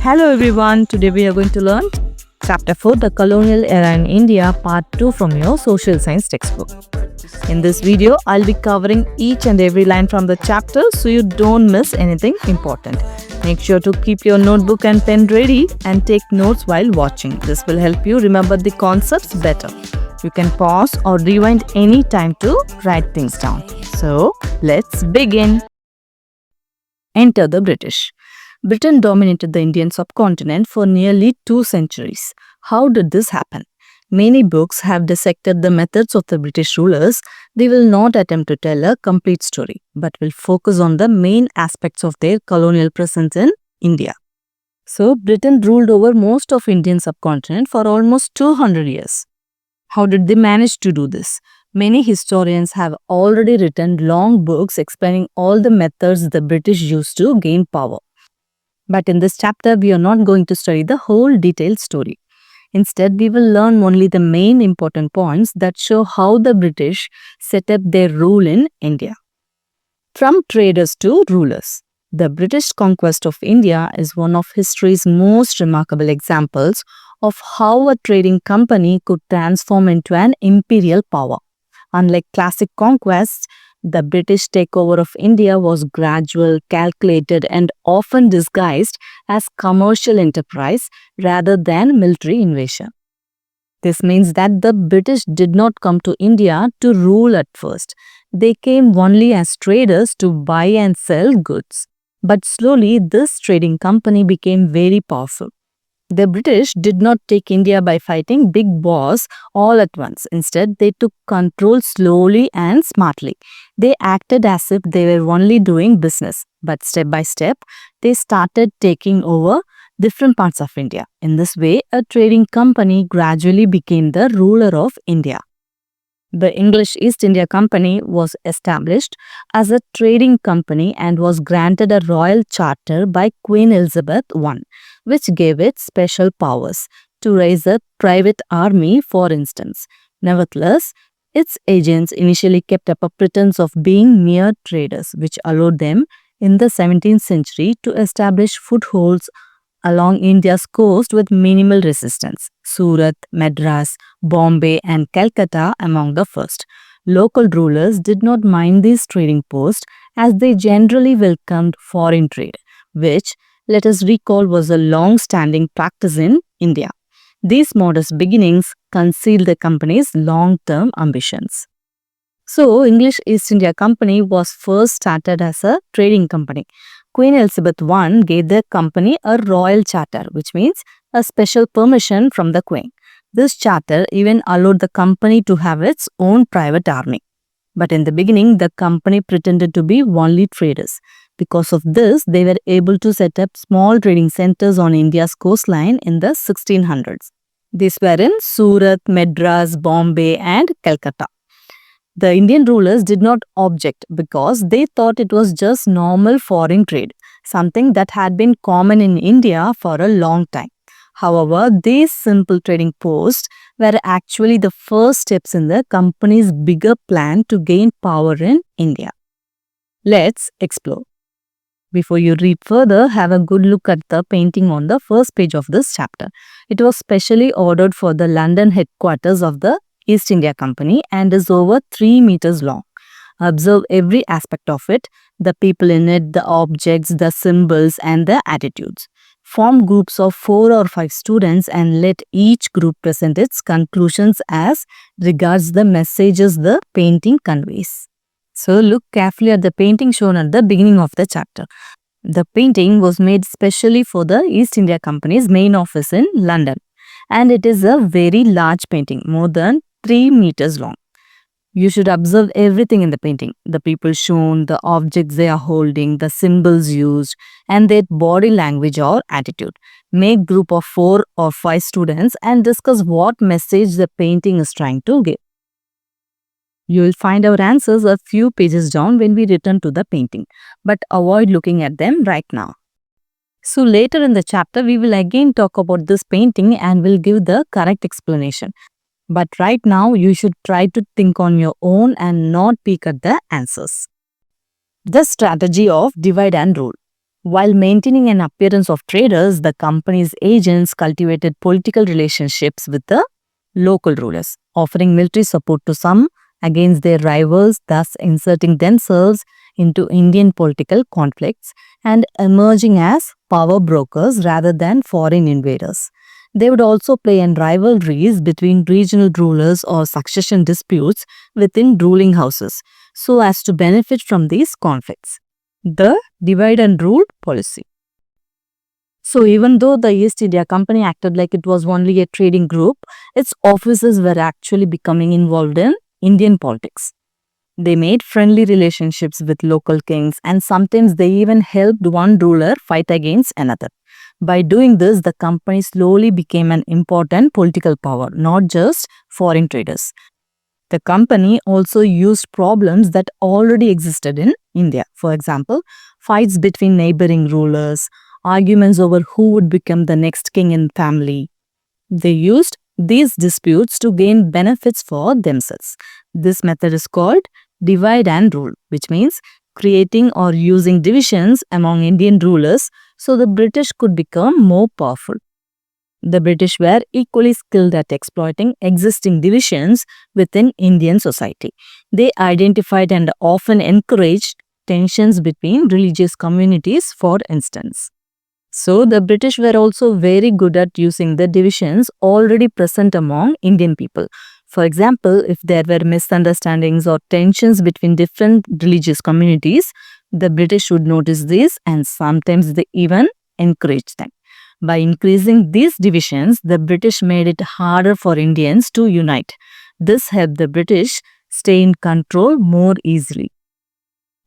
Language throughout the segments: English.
Hello everyone, today we are going to learn Chapter 4, The Colonial Era in India, Part 2 from your Social Science textbook. In this video, I'll be covering each and every line from the chapter so you don't miss anything important. Make sure to keep your notebook and pen ready and take notes while watching. This will help you remember the concepts better. You can pause or rewind any time to write things down. So, let's begin. Enter the British. Britain dominated the Indian subcontinent for nearly 2 centuries. How did this happen? Many books have dissected the methods of the British rulers. They will not attempt to tell a complete story, but will focus on the main aspects of their colonial presence in India. So, Britain ruled over most of Indian subcontinent for almost 200 years. How did they manage to do this? Many historians have already written long books explaining all the methods the British used to gain power. But in this chapter, we are not going to study the whole detailed story. Instead, we will learn only the main important points that show how the British set up their rule in India. From traders to rulers, the British conquest of India is one of history's most remarkable examples of how a trading company could transform into an imperial power. Unlike classic conquests, the British takeover of India was gradual, calculated, and often disguised as commercial enterprise rather than military invasion. This means that the British did not come to India to rule at first. They came only as traders to buy and sell goods. But slowly, this trading company became very powerful. The British did not take India by fighting big wars all at once. Instead, they took control slowly and smartly. They acted as if they were only doing business, but step by step, they started taking over different parts of India. In this way, a trading company gradually became the ruler of India. The English East India Company was established as a trading company and was granted a royal charter by Queen Elizabeth I, which gave it special powers to raise a private army, for instance. Nevertheless, its agents initially kept up a pretense of being mere traders, which allowed them in the 17th century to establish footholds along India's coast with minimal resistance. Surat, Madras, Bombay and Calcutta among the first. Local rulers did not mind these trading posts as they generally welcomed foreign trade, which, let us recall, was a long-standing practice in India. These modest beginnings concealed the company's long-term ambitions. So, English East India Company was first started as a trading company. Queen Elizabeth I gave the company a royal charter, which means a special permission from the Queen. This charter even allowed the company to have its own private army. But in the beginning, the company pretended to be only traders. Because of this, they were able to set up small trading centers on India's coastline in the 1600s. These were in Surat, Madras, Bombay and Calcutta. The Indian rulers did not object because they thought it was just normal foreign trade, something that had been common in India for a long time. However, these simple trading posts were actually the first steps in the company's bigger plan to gain power in India. Let's explore. Before you read further, have a good look at the painting on the first page of this chapter. It was specially ordered for the London headquarters of the East India Company and is over 3 meters long. Observe every aspect of it, the people in it, the objects, the symbols and the attitudes. Form groups of 4 or 5 students and let each group present its conclusions as regards the messages the painting conveys. So look carefully at the painting shown at the beginning of the chapter. The painting was made specially for the East India Company's main office in London. And it is a very large painting, more than 3 meters long. You should observe everything in the painting. The people shown, the objects they are holding, the symbols used, and their body language or attitude. Make group of 4 or 5 students and discuss what message the painting is trying to give. You will find our answers a few pages down when we return to the painting, but avoid looking at them right now. So later in the chapter, we will again talk about this painting and will give the correct explanation. But right now, you should try to think on your own and not peek at the answers. The strategy of divide and rule. While maintaining an appearance of traders, the company's agents cultivated political relationships with the local rulers, offering military support to some against their rivals, thus inserting themselves into Indian political conflicts and emerging as power brokers rather than foreign invaders. They would also play in rivalries between regional rulers or succession disputes within ruling houses so as to benefit from these conflicts. The divide and rule policy. So even though the East India Company acted like it was only a trading group, its officers were actually becoming involved in Indian politics. They made friendly relationships with local kings and sometimes they even helped one ruler fight against another. By doing this, the company slowly became an important political power, not just foreign traders. The company also used problems that already existed in India. For example, fights between neighboring rulers, arguments over who would become the next king in family. They used these disputes to gain benefits for themselves. This method is called divide and rule, which means creating or using divisions among Indian rulers so the British could become more powerful. The British were equally skilled at exploiting existing divisions within Indian society. They identified and often encouraged tensions between religious communities, for instance. So, the British were also very good at using the divisions already present among Indian people. For example, if there were misunderstandings or tensions between different religious communities, the British would notice this and sometimes they even encouraged them. By increasing these divisions, the British made it harder for Indians to unite. This helped the British stay in control more easily.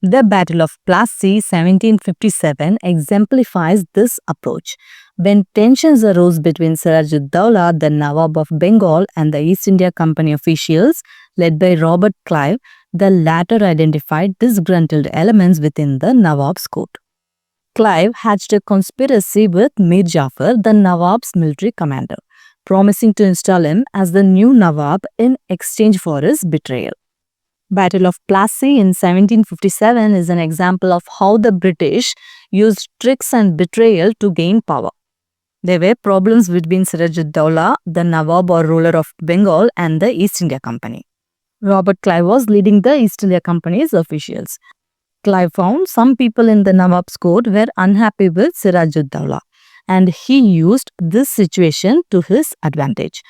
The Battle of Plassey 1757 exemplifies this approach. When tensions arose between Siraj-ud-Dowlah, the Nawab of Bengal, and the East India Company officials led by Robert Clive, the latter identified disgruntled elements within the Nawab's court. Clive hatched a conspiracy with Mir Jafar, the Nawab's military commander, promising to install him as the new Nawab in exchange for his betrayal. Battle of Plassey in 1757 is an example of how the British used tricks and betrayal to gain power. There were problems between Siraj-ud-Dowlah, the Nawab or ruler of Bengal, and the East India Company. Robert Clive was leading the East India Company's officials. Clive found some people in the Nawab's court were unhappy with Siraj-ud-Dowlah, and he used this situation to his advantage.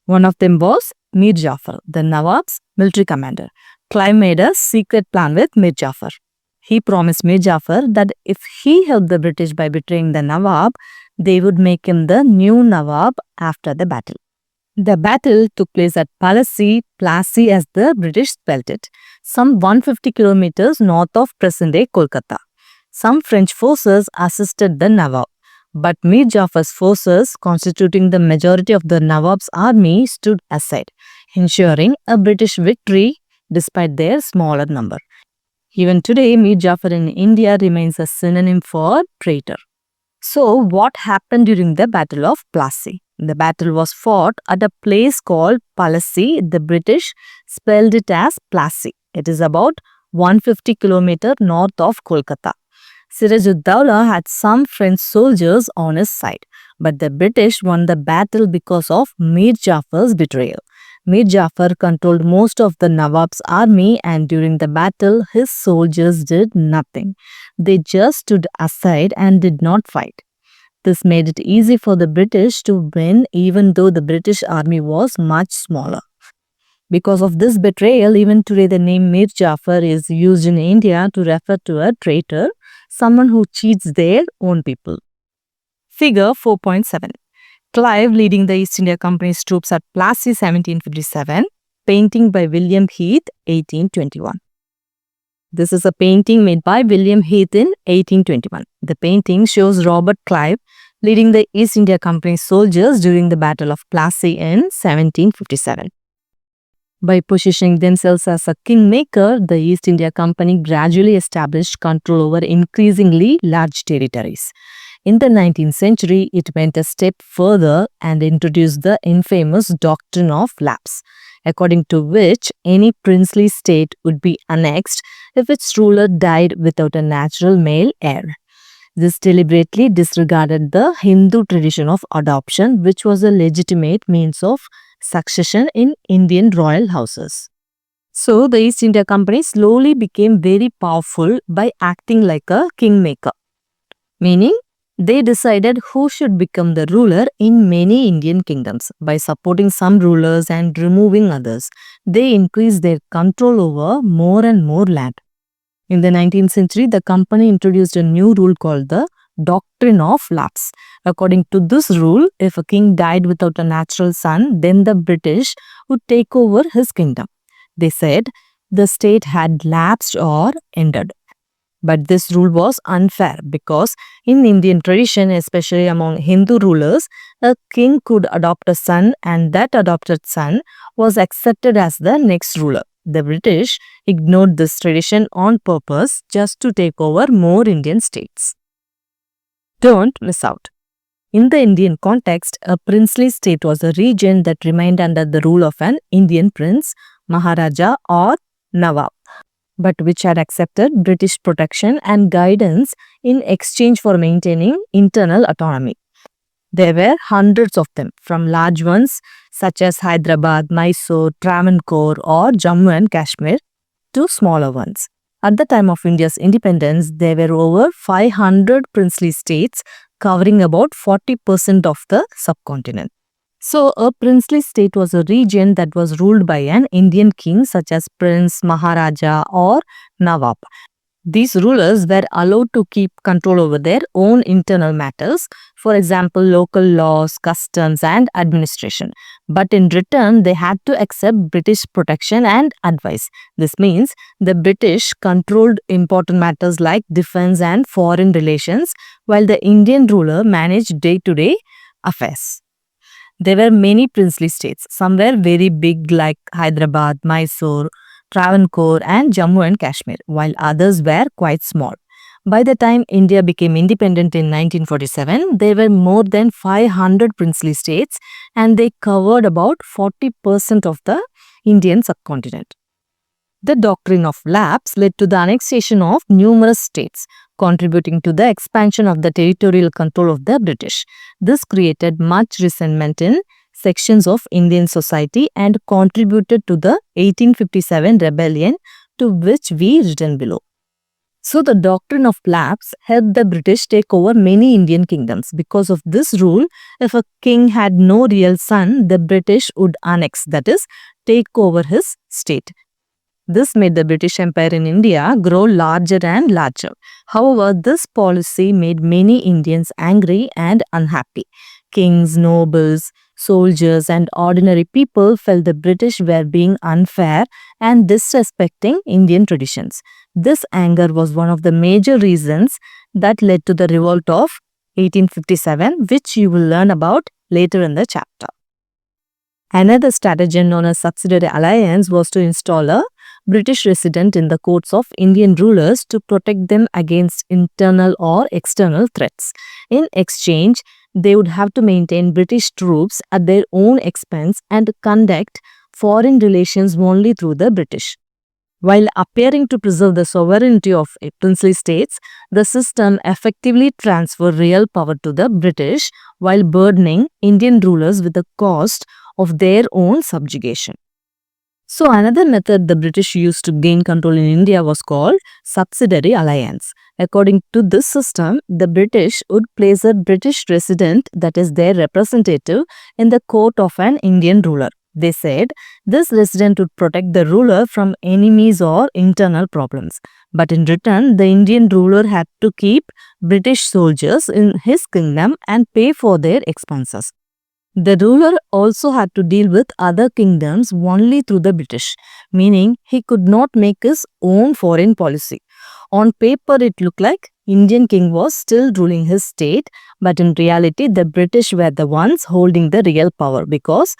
One of them was Mir Jafar, the Nawab's military commander. Clive made a secret plan with Mir Jafar. He promised Mir Jafar that if he helped the British by betraying the Nawab, they would make him the new Nawab after the battle. The battle took place at Plassey as the British spelled it, some 150 kilometers north of present-day Kolkata. Some French forces assisted the Nawab, but Mir Jafar's forces, constituting the majority of the Nawab's army, stood aside, ensuring a British victory despite their smaller number. Even today, Mir Jafar in India remains a synonym for traitor. So, what happened during the Battle of Plassey? The battle was fought at a place called Plassey. The British spelled it as Plassey. It is about 150 km north of Kolkata. Siraj-ud-Dowlah had some French soldiers on his side, but the British won the battle because of Mir Jafar's betrayal. Mir Jafar controlled most of the Nawab's army and during the battle, his soldiers did nothing. They just stood aside and did not fight. This made it easy for the British to win even though the British army was much smaller. Because of this betrayal, even today the name Mir Jafar is used in India to refer to a traitor, someone who cheats their own people. Figure 4.7. Clive leading the East India Company's troops at Plassey 1757, painting by William Heath 1821. This is a painting made by William Heath in 1821. The painting shows Robert Clive leading the East India Company's soldiers during the Battle of Plassey in 1757. By positioning themselves as a kingmaker, the East India Company gradually established control over increasingly large territories. In the 19th century, it went a step further and introduced the infamous Doctrine of Lapse, according to which any princely state would be annexed if its ruler died without a natural male heir. This deliberately disregarded the Hindu tradition of adoption, which was a legitimate means of succession in Indian royal houses. So, the East India Company slowly became very powerful by acting like a kingmaker, meaning they decided who should become the ruler in many Indian kingdoms. By supporting some rulers and removing others, they increased their control over more and more land. In the 19th century, the company introduced a new rule called the Doctrine of Lapse. According to this rule, if a king died without a natural son, then the British would take over his kingdom. They said the state had lapsed or ended. But this rule was unfair because in Indian tradition, especially among Hindu rulers, a king could adopt a son and that adopted son was accepted as the next ruler. The British ignored this tradition on purpose just to take over more Indian states. Don't miss out. In the Indian context, a princely state was a region that remained under the rule of an Indian prince, Maharaja or Nawab, but which had accepted British protection and guidance in exchange for maintaining internal autonomy. There were hundreds of them, from large ones such as Hyderabad, Mysore, Travancore or Jammu and Kashmir to smaller ones. At the time of India's independence, there were over 500 princely states covering about 40% of the subcontinent. So, a princely state was a region that was ruled by an Indian king such as Prince, Maharaja or Nawab. These rulers were allowed to keep control over their own internal matters, for example, local laws, customs and administration. But in return, they had to accept British protection and advice. This means the British controlled important matters like defense and foreign relations, while the Indian ruler managed day-to-day affairs. There were many princely states. Some were very big like Hyderabad, Mysore, Travancore and Jammu and Kashmir, while others were quite small. By the time India became independent in 1947, there were more than 500 princely states and they covered about 40% of the Indian subcontinent. The Doctrine of Lapse led to the annexation of numerous states, contributing to the expansion of the territorial control of the British. This created much resentment in sections of Indian society and contributed to the 1857 rebellion, to which we written below. So, the Doctrine of Lapse helped the British take over many Indian kingdoms. Because of this rule, if a king had no real son, the British would annex, that is, take over his state. This made the British Empire in India grow larger and larger. However, this policy made many Indians angry and unhappy. Kings, nobles, soldiers and ordinary people felt the British were being unfair and disrespecting Indian traditions. This anger was one of the major reasons that led to the revolt of 1857, which you will learn about later in the chapter. Another stratagem known as Subsidiary Alliance was to install a British resident in the courts of Indian rulers to protect them against internal or external threats. In exchange, they would have to maintain British troops at their own expense and conduct foreign relations only through the British. While appearing to preserve the sovereignty of princely states, the system effectively transferred real power to the British while burdening Indian rulers with the cost of their own subjugation. So, another method the British used to gain control in India was called Subsidiary Alliance. According to this system, the British would place a British resident, that is their representative, in the court of an Indian ruler. They said this resident would protect the ruler from enemies or internal problems. But in return, the Indian ruler had to keep British soldiers in his kingdom and pay for their expenses. The ruler also had to deal with other kingdoms only through the British, meaning he could not make his own foreign policy. On paper, it looked like Indian king was still ruling his state, but in reality, the British were the ones holding the real power because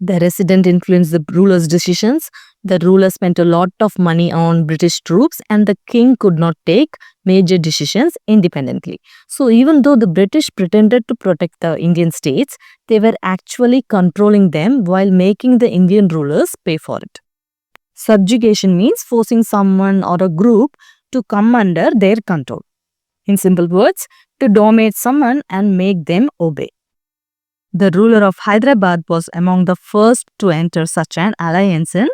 the resident influenced the ruler's decisions, the ruler spent a lot of money on British troops, and the king could not take major decisions independently. So even though the British pretended to protect the Indian states, they were actually controlling them while making the Indian rulers pay for it. Subjugation means forcing someone or a group to come under their control. In simple words, to dominate someone and make them obey. The ruler of Hyderabad was among the first to enter such an alliance in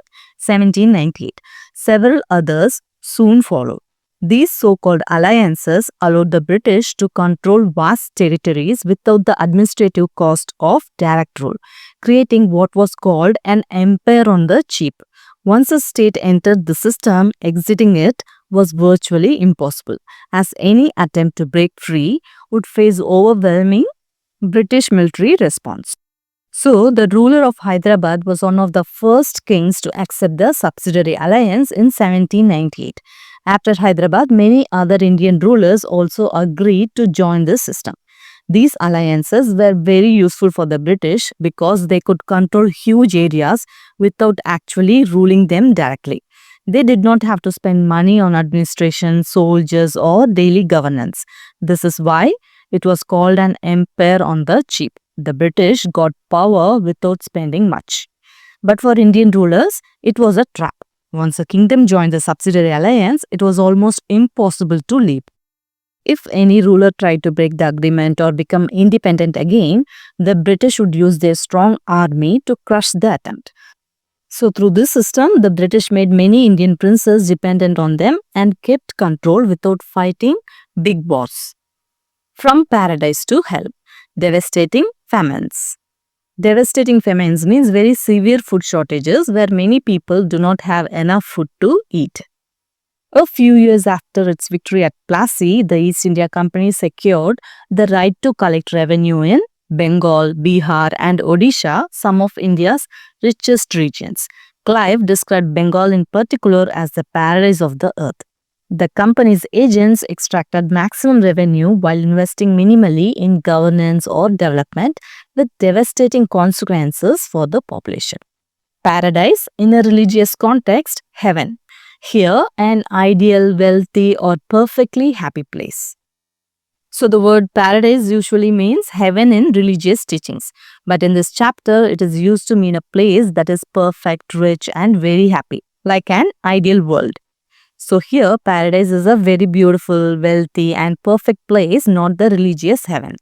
1798. Several others soon followed. These so-called alliances allowed the British to control vast territories without the administrative cost of direct rule, creating what was called an empire on the cheap. Once a state entered the system, exiting it was virtually impossible, as any attempt to break free would face overwhelming British military response. So, the ruler of Hyderabad was one of the first kings to accept the Subsidiary Alliance in 1798. After Hyderabad, many other Indian rulers also agreed to join this system. These alliances were very useful for the British because they could control huge areas without actually ruling them directly. They did not have to spend money on administration, soldiers, or daily governance. This is why it was called an empire on the cheap. The British got power without spending much. But for Indian rulers, it was a trap. Once a kingdom joined the Subsidiary Alliance, it was almost impossible to leave. If any ruler tried to break the agreement or become independent again, the British would use their strong army to crush the attempt. So through this system, the British made many Indian princes dependent on them and kept control without fighting big wars. From paradise to hell. Devastating famines. Devastating famines means very severe food shortages where many people do not have enough food to eat. A few years after its victory at Plassey, the East India Company secured the right to collect revenue in Bengal, Bihar and Odisha, some of India's richest regions. Clive described Bengal in particular as the paradise of the earth. The company's agents extracted maximum revenue while investing minimally in governance or development with devastating consequences for the population. Paradise in a religious context, heaven. Here, an ideal, wealthy or perfectly happy place. So the word paradise usually means heaven in religious teachings. But in this chapter, it is used to mean a place that is perfect, rich and very happy, like an ideal world. So here, paradise is a very beautiful, wealthy and perfect place, not the religious heaven.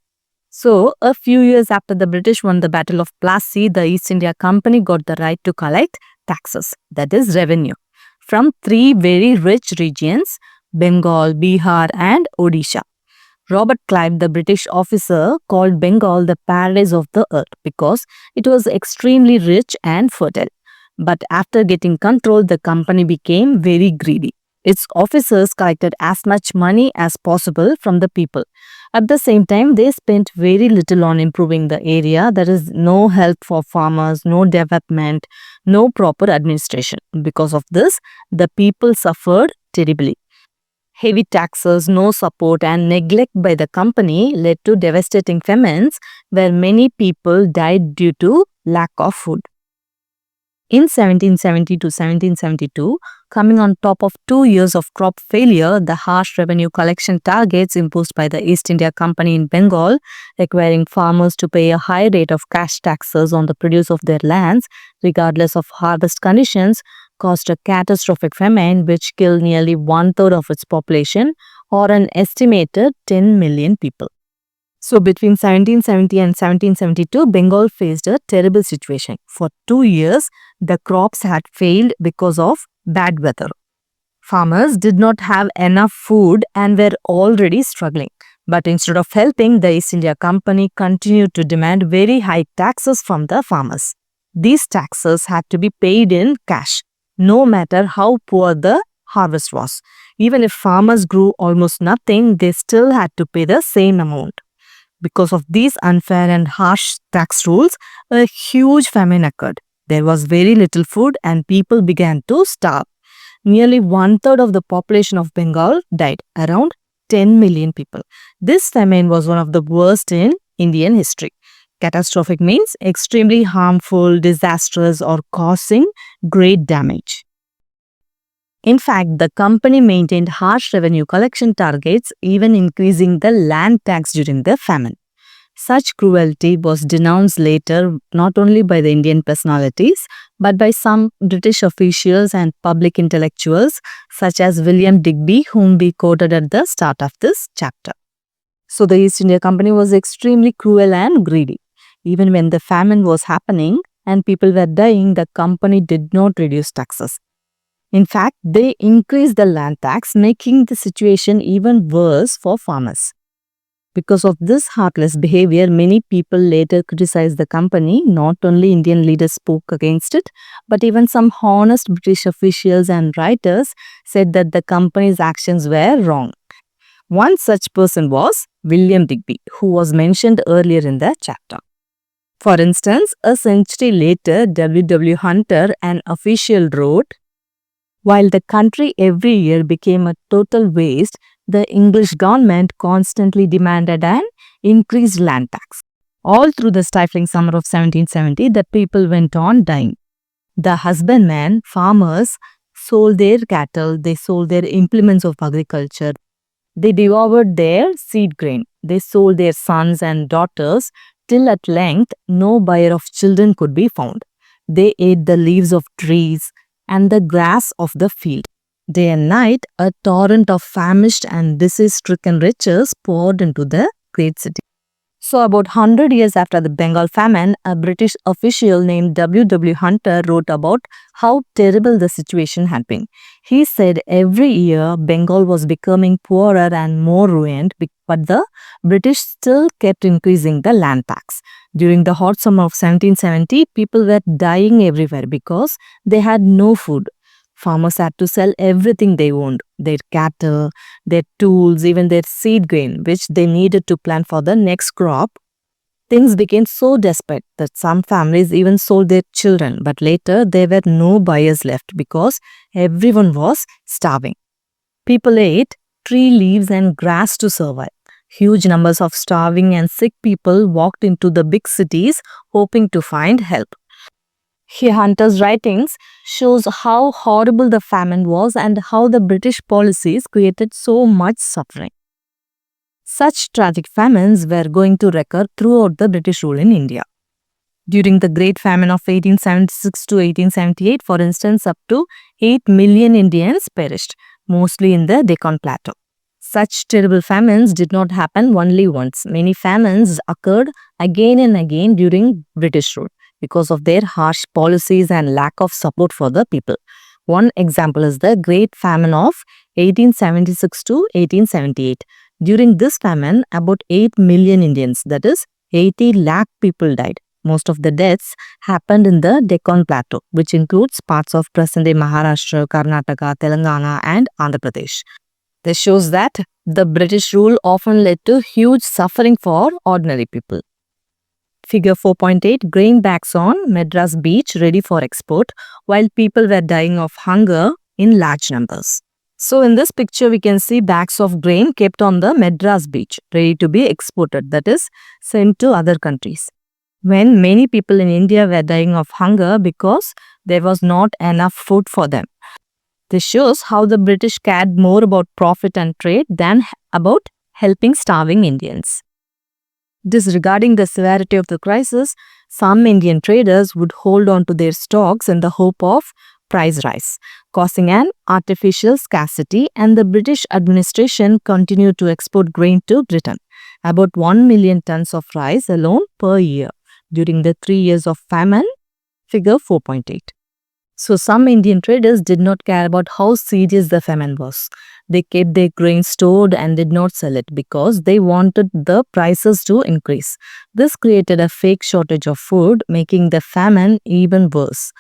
So, a few years after the British won the Battle of Plassey, the East India Company got the right to collect taxes, that is revenue, from three very rich regions, Bengal, Bihar and Odisha. Robert Clive, the British officer, called Bengal the paradise of the earth because it was extremely rich and fertile. But after getting control, the company became very greedy. Its officers collected as much money as possible from the people. At the same time, they spent very little on improving the area. There is no help for farmers, no development, no proper administration. Because of this, the people suffered terribly. Heavy taxes, no support and neglect by the company led to devastating famines where many people died due to lack of food. In 1770 to 1772, coming on top of 2 years of crop failure, the harsh revenue collection targets imposed by the East India Company in Bengal, requiring farmers to pay a high rate of cash taxes on the produce of their lands, regardless of harvest conditions, caused a catastrophic famine which killed nearly 1/3 of its population, or an estimated 10 million people. So between 1770 and 1772, Bengal faced a terrible situation. For 2 years, the crops had failed because of bad weather. Farmers did not have enough food and were already struggling. But instead of helping, the East India Company continued to demand very high taxes from the farmers. These taxes had to be paid in cash, no matter how poor the harvest was. Even if farmers grew almost nothing, they still had to pay the same amount. Because of these unfair and harsh tax rules, a huge famine occurred. There was very little food and people began to starve. Nearly 1/3 of the population of Bengal died, around 10 million people. This famine was one of the worst in Indian history. Catastrophic means extremely harmful, disastrous, or causing great damage. In fact, the company maintained harsh revenue collection targets, even increasing the land tax during the famine. Such cruelty was denounced later not only by the Indian personalities but by some British officials and public intellectuals such as William Digby, whom we quoted at the start of this chapter. So the East India Company was extremely cruel and greedy. Even when the famine was happening and people were dying, the company did not reduce taxes. In fact, they increased the land tax, making the situation even worse for farmers. Because of this heartless behavior, many people later criticized the company. Not only Indian leaders spoke against it, but even some honest British officials and writers said that the company's actions were wrong. One such person was William Digby, who was mentioned earlier in the chapter. For instance, a century later, W. Hunter, an official, wrote, "While the country every year became a total waste, the English government constantly demanded an increased land tax. All through the stifling summer of 1770, the people went on dying. The husbandmen, farmers, sold their cattle, they sold their implements of agriculture, they devoured their seed grain, they sold their sons and daughters, till at length no buyer of children could be found. They ate the leaves of trees and the grass of the field. Day and night, a torrent of famished and disease-stricken riches poured into the great city." So about 100 years after the Bengal famine, a British official named W. Hunter wrote about how terrible the situation had been. He said every year Bengal was becoming poorer and more ruined, but the British still kept increasing the land tax. During the hot summer of 1770, people were dying everywhere because they had no food. Farmers had to sell everything they owned, their cattle, their tools, even their seed grain, which they needed to plant for the next crop. Things became so desperate that some families even sold their children, but later there were no buyers left because everyone was starving. People ate tree leaves and grass to survive. Huge numbers of starving and sick people walked into the big cities hoping to find help. Here, Hunter's writings shows how horrible the famine was and how the British policies created so much suffering. Such tragic famines were going to recur throughout the British rule in India. During the Great Famine of 1876 to 1878, for instance, up to 8 million Indians perished, mostly in the Deccan Plateau. Such terrible famines did not happen only once. Many famines occurred again and again during British rule because of their harsh policies and lack of support for the people. One example is the Great Famine of 1876 to 1878. During this famine, about 8 million Indians, that is 80 lakh people died. Most of the deaths happened in the Deccan Plateau, which includes parts of present-day Maharashtra, Karnataka, Telangana and Andhra Pradesh. This shows that the British rule often led to huge suffering for ordinary people. Figure 4.8, grain bags on Madras beach ready for export while people were dying of hunger in large numbers. So in this picture, we can see bags of grain kept on the Madras beach ready to be exported, that is sent to other countries. When many people in India were dying of hunger because there was not enough food for them. This shows how the British cared more about profit and trade than about helping starving Indians. Disregarding the severity of the crisis, some Indian traders would hold on to their stocks in the hope of price rise, causing an artificial scarcity, and the British administration continued to export grain to Britain, about 1 million tons of rice alone per year during the 3 years of famine, figure 4.8. So some Indian traders did not care about how serious the famine was. They kept their grain stored and did not sell it because they wanted the prices to increase. This created a fake shortage of food, making the famine even worse.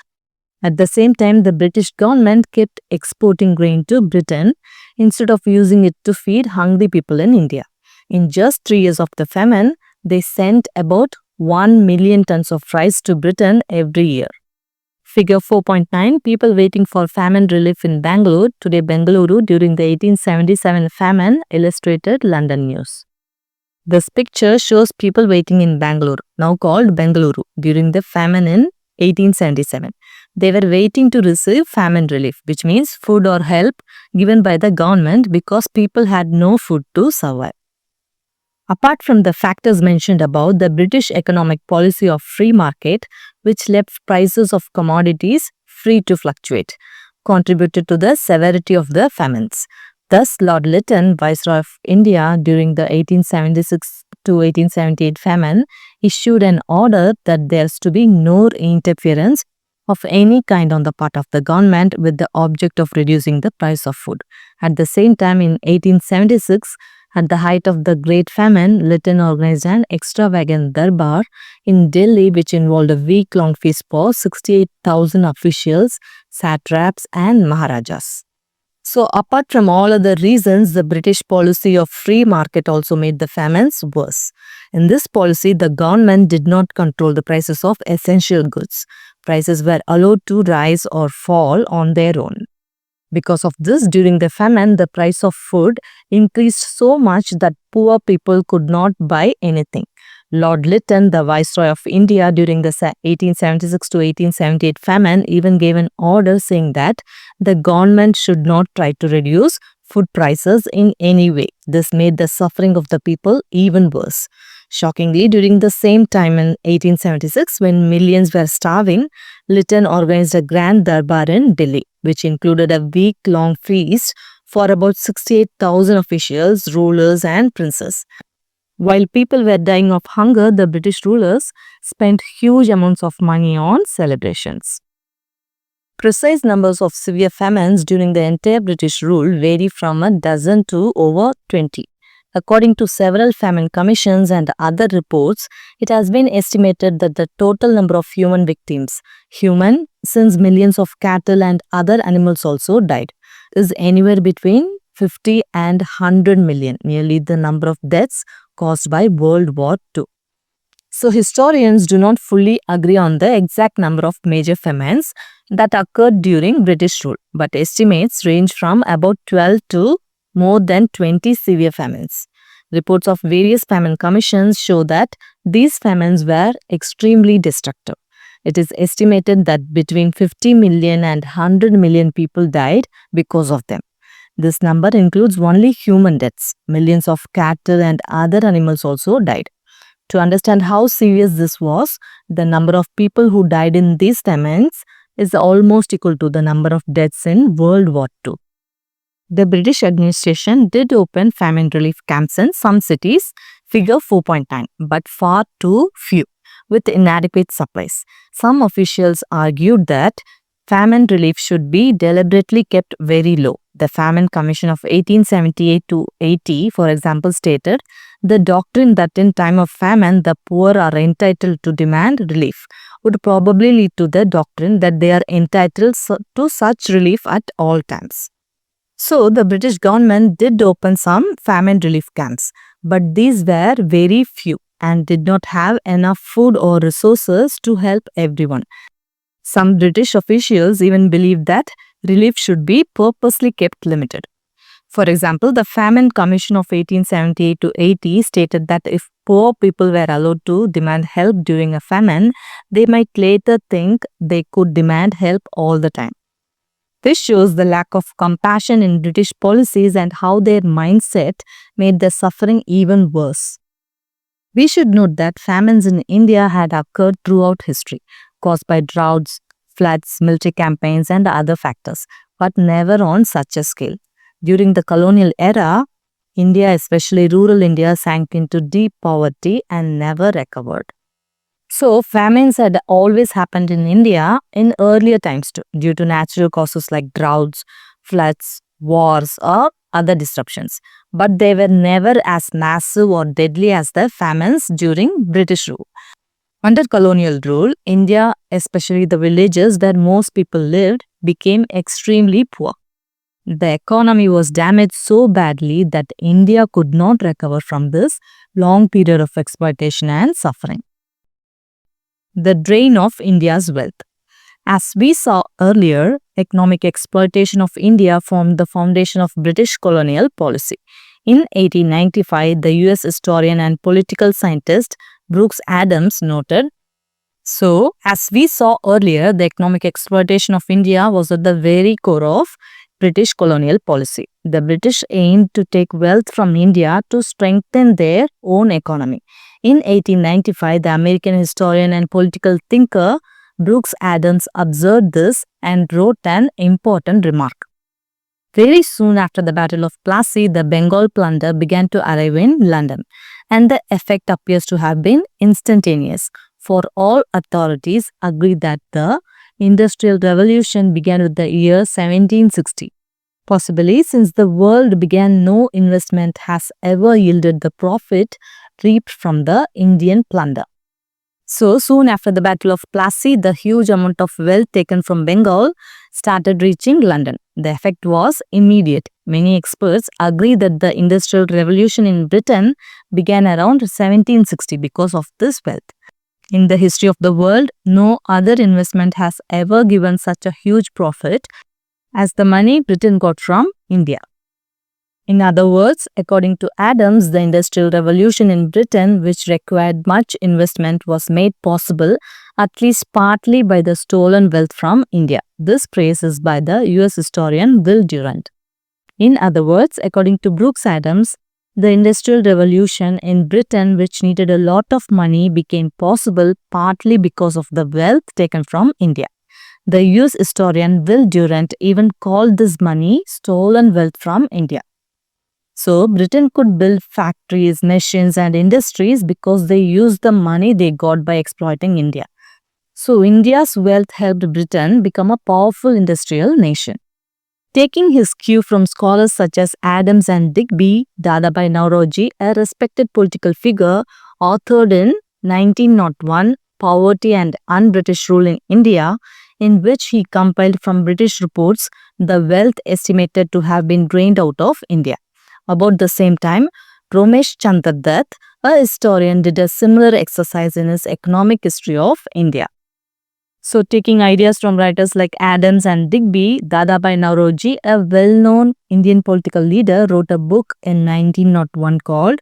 At the same time, the British government kept exporting grain to Britain instead of using it to feed hungry people in India. In just 3 years of the famine, they sent about 1 million tons of rice to Britain every year. Figure 4.9, people waiting for famine relief in Bangalore, today Bengaluru, during the 1877 famine, illustrated London News. This picture shows people waiting in Bangalore, now called Bengaluru, during the famine in 1877. They were waiting to receive famine relief, which means food or help given by the government because people had no food to survive. Apart from the factors mentioned above, the British economic policy of free market, which left prices of commodities free to fluctuate, contributed to the severity of the famines. Thus, Lord Lytton, Viceroy of India during the 1876 to 1878 famine, issued an order that there is to be no interference of any kind on the part of the government with the object of reducing the price of food. At the same time, in 1876, at the height of the Great Famine, Lytton organized an extravagant darbar in Delhi which involved a week-long feast for 68,000 officials, satraps and maharajas. So apart from all other reasons, the British policy of free market also made the famines worse. In this policy, the government did not control the prices of essential goods. Prices were allowed to rise or fall on their own. Because of this, during the famine, the price of food increased so much that poor people could not buy anything. Lord Lytton, the Viceroy of India during the 1876 to 1878 famine, even gave an order saying that the government should not try to reduce food prices in any way. This made the suffering of the people even worse. Shockingly, during the same time in 1876, when millions were starving, Lytton organized a grand darbar in Delhi, which included a week-long feast for about 68,000 officials, rulers and princes. While people were dying of hunger, the British rulers spent huge amounts of money on celebrations. Precise numbers of severe famines during the entire British rule vary from a dozen to over 20. According to several famine commissions and other reports, it has been estimated that the total number of human victims, since millions of cattle and other animals also died, is anywhere between 50 and 100 million, nearly the number of deaths caused by World War II. So historians do not fully agree on the exact number of major famines that occurred during British rule, but estimates range from about 12 to more than 20 severe famines. Reports of various famine commissions show that these famines were extremely destructive. It is estimated that between 50 million and 100 million people died because of them. This number includes only human deaths. Millions of cattle and other animals also died. To understand how serious this was, the number of people who died in these famines is almost equal to the number of deaths in World War II. The British administration did open famine relief camps in some cities, figure 4.9, but far too few, with inadequate supplies. Some officials argued that famine relief should be deliberately kept very low. The Famine Commission of 1878 to 80, for example, stated the doctrine that in time of famine the poor are entitled to demand relief would probably lead to the doctrine that they are entitled to such relief at all times. So, the British government did open some famine relief camps, but these were very few and did not have enough food or resources to help everyone. Some British officials even believed that relief should be purposely kept limited. For example, the Famine Commission of 1878 to 80 stated that if poor people were allowed to demand help during a famine, they might later think they could demand help all the time. This shows the lack of compassion in British policies and how their mindset made the suffering even worse. We should note that famines in India had occurred throughout history, caused by droughts, floods, military campaigns and other factors, but never on such a scale. During the colonial era, India, especially rural India, sank into deep poverty and never recovered. So, famines had always happened in India in earlier times too, due to natural causes like droughts, floods, wars or other disruptions. But they were never as massive or deadly as the famines during British rule. Under colonial rule, India, especially the villages where most people lived, became extremely poor. The economy was damaged so badly that India could not recover from this long period of exploitation and suffering. The drain of India's wealth. As we saw earlier, economic exploitation of India formed the foundation of British colonial policy. In 1895, the US historian and political scientist Brooks Adams noted, so, as we saw earlier, the economic exploitation of India was at the very core of British colonial policy. The British aimed to take wealth from India to strengthen their own economy. In 1895, the American historian and political thinker Brooks Adams observed this and wrote an important remark. Very soon after the Battle of Plassey, the Bengal plunder began to arrive in London, and the effect appears to have been instantaneous. For all authorities agree that the Industrial Revolution began with the year 1760. Possibly, since the world began, no investment has ever yielded the profit reaped from the Indian plunder. So, soon after the Battle of Plassey, the huge amount of wealth taken from Bengal started reaching London. The effect was immediate. Many experts agree that the Industrial Revolution in Britain began around 1760 because of this wealth. In the history of the world, no other investment has ever given such a huge profit as the money Britain got from India. In other words, according to Adams, the Industrial Revolution in Britain, which required much investment, was made possible at least partly by the stolen wealth from India. This praise is by the US historian Will Durant. In other words, according to Brooks Adams, the Industrial Revolution in Britain, which needed a lot of money, became possible partly because of the wealth taken from India. The US historian Will Durant even called this money stolen wealth from India. So, Britain could build factories, machines and industries because they used the money they got by exploiting India. So, India's wealth helped Britain become a powerful industrial nation. Taking his cue from scholars such as Adams and Digby, Dadabhai Naoroji, a respected political figure, authored in 1901 Poverty and Un-British Rule in India, in which he compiled from British reports the wealth estimated to have been drained out of India. About the same time, Ramesh Chandra Dutt, a historian, did a similar exercise in his economic history of India. So, taking ideas from writers like Adams and Digby, Dadabhai Naoroji, a well-known Indian political leader, wrote a book in 1901 called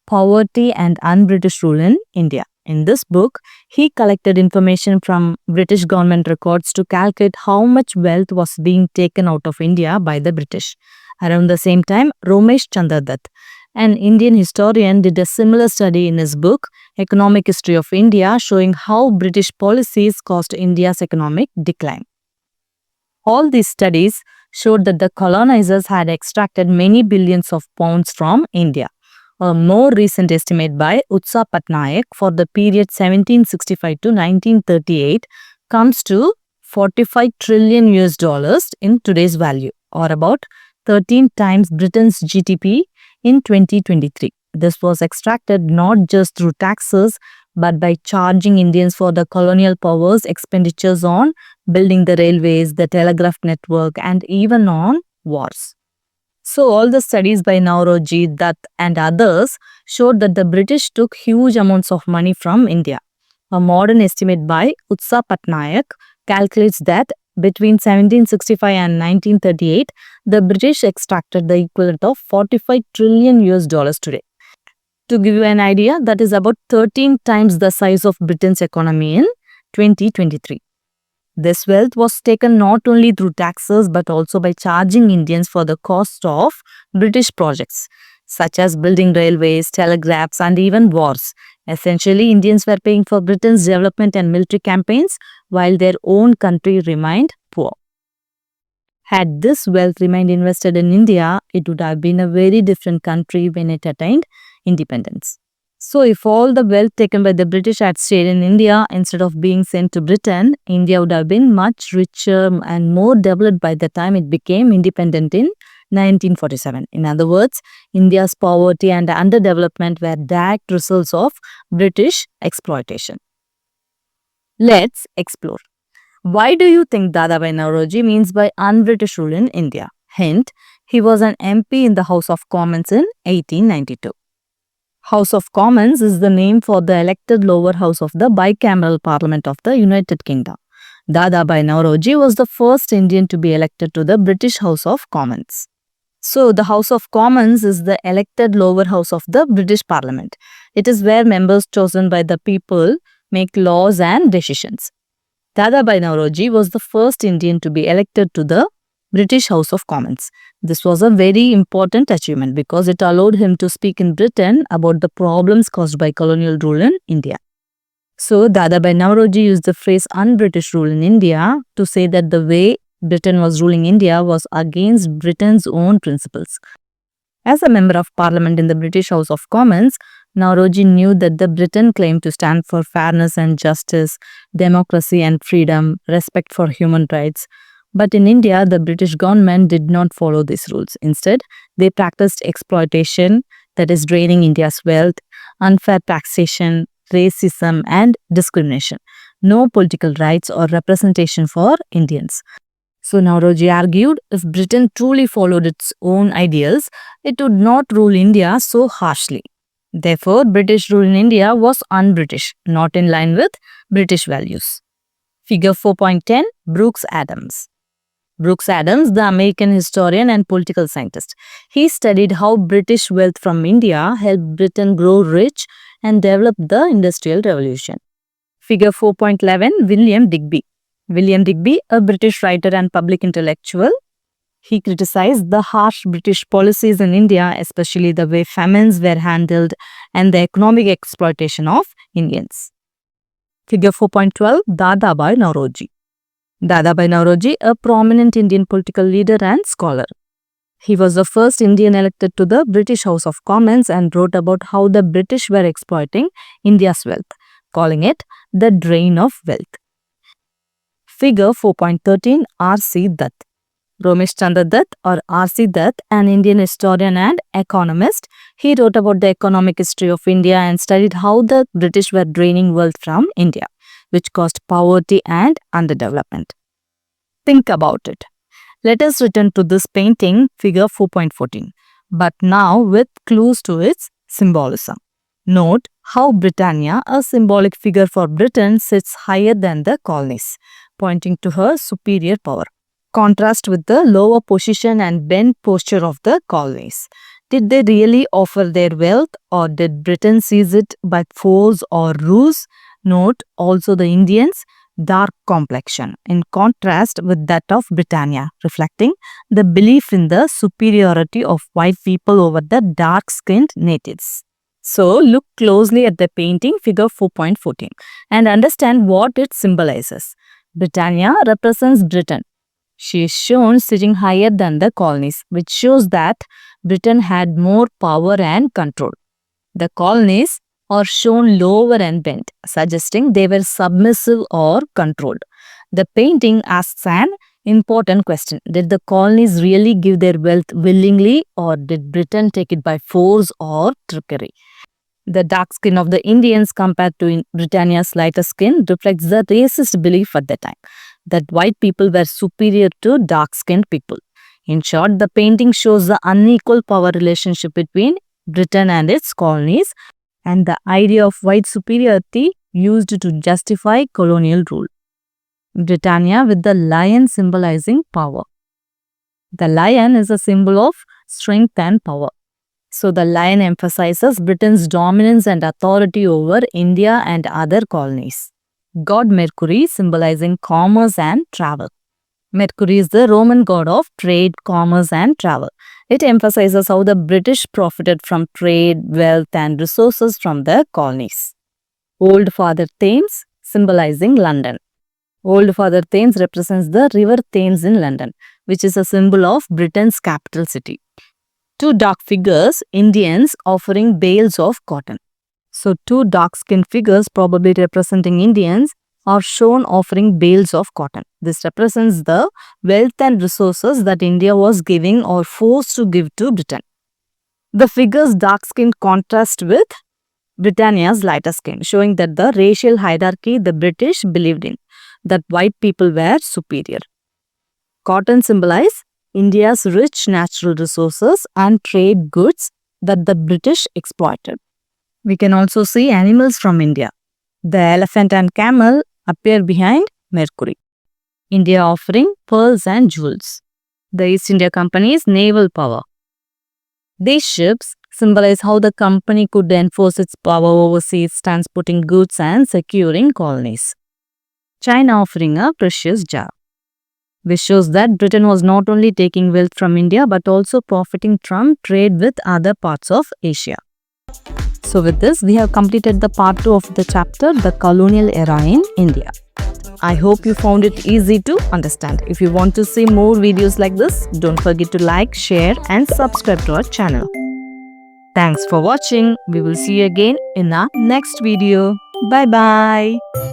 Poverty and Un-British Rule in India. In this book, he collected information from British government records to calculate how much wealth was being taken out of India by the British. Around the same time, Ramesh Chandra Dutt, an Indian historian, did a similar study in his book, Economic History of India, showing how British policies caused India's economic decline. All these studies showed that the colonizers had extracted many billions of pounds from India. A more recent estimate by Utsa Patnaik for the period 1765 to 1938 comes to 45 trillion US dollars in today's value, or about 13 times Britain's GDP in 2023. This was extracted not just through taxes, but by charging Indians for the colonial powers' expenditures on building the railways, the telegraph network, and even on wars. So, all the studies by Naoroji, Dutt, and others showed that the British took huge amounts of money from India. A modern estimate by Utsa Patnaik calculates that between 1765 and 1938, the British extracted the equivalent of 45 trillion US dollars today. To give you an idea, that is about 13 times the size of Britain's economy in 2023. This wealth was taken not only through taxes but also by charging Indians for the cost of British projects, such as building railways, telegraphs, and even wars. Essentially, Indians were paying for Britain's development and military campaigns while their own country remained poor. Had this wealth remained invested in India, it would have been a very different country when it attained independence. So, if all the wealth taken by the British had stayed in India instead of being sent to Britain, India would have been much richer and more developed by the time it became independent in 1947. In other words, India's poverty and underdevelopment were direct results of British exploitation. Let's explore. Why do you think Dadabhai Naoroji means by un-British rule in India? Hint, he was an MP in the House of Commons in 1892. House of Commons is the name for the elected lower house of the bicameral parliament of the United Kingdom. Dadabhai Naoroji was the first Indian to be elected to the British House of Commons. So, the House of Commons is the elected lower house of the British Parliament. It is where members chosen by the people make laws and decisions. Dadabhai Naoroji was the first Indian to be elected to the British House of Commons. This was a very important achievement because it allowed him to speak in Britain about the problems caused by colonial rule in India. So, Dadabhai Naoroji used the phrase un-British rule in India to say that the way Britain was ruling India was against Britain's own principles. As a member of parliament in the British House of Commons, Naoroji knew that the Britain claimed to stand for fairness and justice, democracy and freedom, respect for human rights. But in India, the British government did not follow these rules. Instead, they practiced exploitation, that is draining India's wealth, unfair taxation, racism and discrimination. No political rights or representation for Indians. So Naoroji argued if Britain truly followed its own ideals, it would not rule India so harshly. Therefore, British rule in India was un-British, not in line with British values. Figure 4.10, Brooks Adams. Brooks Adams, the American historian and political scientist. He studied how British wealth from India helped Britain grow rich and develop the Industrial Revolution. Figure 4.11, William Digby. William Digby, a British writer and public intellectual. He criticized the harsh British policies in India, especially the way famines were handled and the economic exploitation of Indians. Figure 4.12, Dadabhai Naoroji. Dadabhai Naoroji, a prominent Indian political leader and scholar. He was the first Indian elected to the British House of Commons and wrote about how the British were exploiting India's wealth, calling it the drain of wealth. Figure 4.13, R.C. Dutt. Ramesh Chandra Dutt or R.C. Dutt, an Indian historian and economist, he wrote about the economic history of India and studied how the British were draining wealth from India, which caused poverty and underdevelopment. Think about it. Let us return to this painting, figure 4.14, but now with clues to its symbolism. Note how Britannia, a symbolic figure for Britain, sits higher than the colonies, pointing to her superior power. Contrast with the lower position and bent posture of the colonies. Did they really offer their wealth or did Britain seize it by force or ruse? Note also the Indians' dark complexion in contrast with that of Britannia, reflecting the belief in the superiority of white people over the dark-skinned natives. So, look closely at the painting figure 4.14 and understand what it symbolizes. Britannia represents Britain. She is shown sitting higher than the colonies, which shows that Britain had more power and control. The colonies are shown lower and bent, suggesting they were submissive or controlled. The painting asks an important question. Did the colonies really give their wealth willingly or did Britain take it by force or trickery? The dark skin of the Indians compared to Britannia's lighter skin reflects the racist belief at the time that white people were superior to dark-skinned people. In short, the painting shows the unequal power relationship between Britain and its colonies and the idea of white superiority used to justify colonial rule. Britannia with the lion symbolizing power. The lion is a symbol of strength and power. So the lion emphasizes Britain's dominance and authority over India and other colonies. God Mercury symbolizing commerce and travel. Mercury is the Roman god of trade, commerce and travel. It emphasizes how the British profited from trade, wealth and resources from the colonies. Old Father Thames symbolizing London. Old Father Thames represents the River Thames in London, which is a symbol of Britain's capital city. Two dark figures, Indians offering bales of cotton. So two dark-skinned figures, probably representing Indians, are shown offering bales of cotton. This represents the wealth and resources that India was giving or forced to give to Britain. The figures' dark skin contrast with Britannia's lighter skin, showing that the racial hierarchy the British believed in, that white people were superior. Cotton symbolizes India's rich natural resources and trade goods that the British exploited. We can also see animals from India. The elephant and camel appear behind Mercury. India offering pearls and jewels. The East India Company's naval power. These ships symbolize how the company could enforce its power overseas, transporting goods and securing colonies. China offering a precious jar. which shows that Britain was not only taking wealth from India but also profiting from trade with other parts of Asia. So with this, we have completed the part 2 of the chapter, the colonial era in India. I hope you found it easy to understand. If you want to see more videos like this, don't forget to like, share and subscribe to our channel. Thanks for watching. We will see you again in our next video. Bye bye.